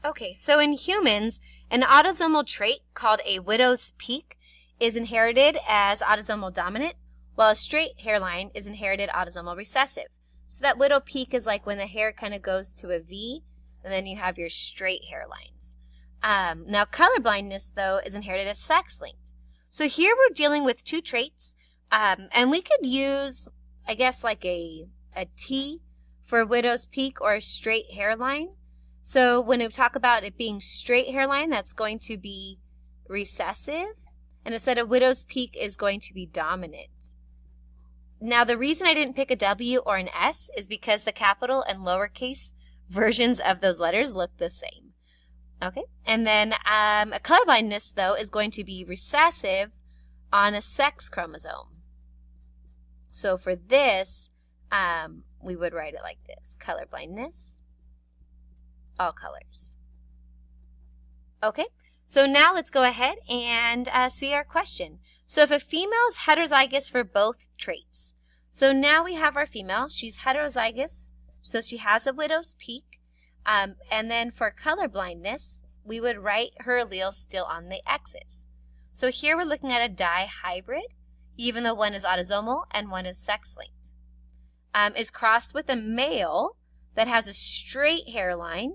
Okay, so in humans, an autosomal trait called a widow's peak is inherited as autosomal dominant, while a straight hairline is inherited autosomal recessive. So that widow peak is like when the hair kind of goes to a V, and then you have your straight hairlines. Now, colorblindness, though, is inherited as sex-linked. So here we're dealing with two traits, and we could use, I guess, like a T for a widow's peak or a straight hairline. So when we talk about it being straight hairline, that's going to be recessive, and instead a widow's peak is going to be dominant. Now, the reason I didn't pick a W or an S is because the capital and lowercase versions of those letters look the same. Okay, and then a colorblindness, though, is going to be recessive on a sex chromosome. So for this, we would write it like this: colorblindness, all colors. Okay, so now let's go ahead and see our question. So if a female is heterozygous for both traits, so now we have our female, she's heterozygous, so she has a widow's peak, and then for colorblindness, we would write her alleles still on the X's. So here we're looking at a dihybrid, even though one is autosomal and one is sex-linked. Is crossed with a male that has a straight hairline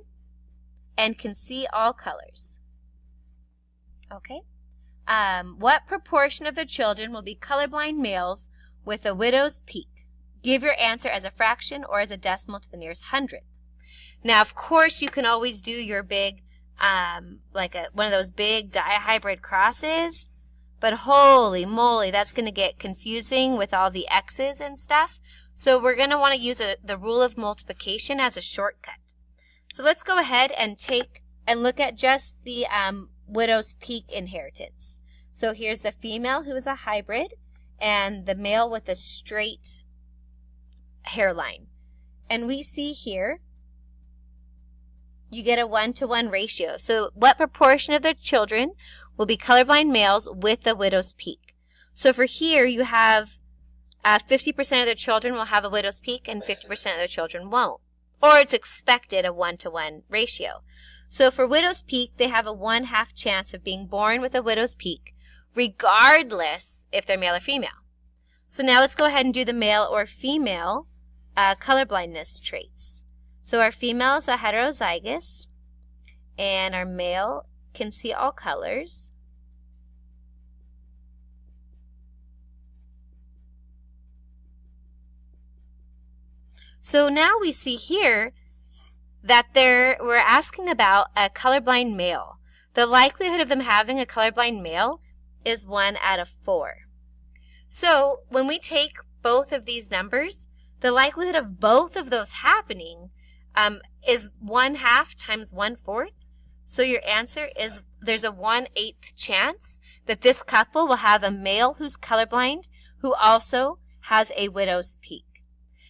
and can see all colors. Okay. What proportion of their children will be colorblind males with a widow's peak? Give your answer as a fraction or as a decimal to the nearest hundredth. Now, of course, you can always do your big, one of those big dihybrid crosses, but holy moly, that's going to get confusing with all the X's and stuff. So we're going to want to use the rule of multiplication as a shortcut. So let's go ahead and take and look at just the widow's peak inheritance. So here's the female who is a hybrid and the male with a straight hairline. And we see here you get a 1-to-1 ratio. So what proportion of their children will be colorblind males with a widow's peak? So for here you have 50% of their children will have a widow's peak and 50% of their children won't. Or it's expected a 1-to-1 ratio. So for widow's peak, they have a 1/2 chance of being born with a widow's peak, regardless if they're male or female. So now let's go ahead and do the male or female colorblindness traits. So our female is a heterozygous, and our male can see all colors. So now we see here that we're asking about a colorblind male. The likelihood of them having a colorblind male is 1 out of 4. So when we take both of these numbers, the likelihood of both of those happening is 1/2 times 1/4. So your answer is there's a 1/8 chance that this couple will have a male who's colorblind who also has a widow's peak.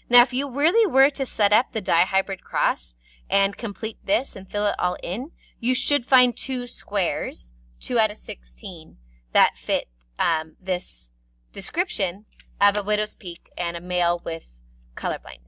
Now, if you really were to set up the dihybrid cross and complete this and fill it all in, you should find 2 squares, 2 out of 16, that fit this description of a widow's peak and a male with colorblindness.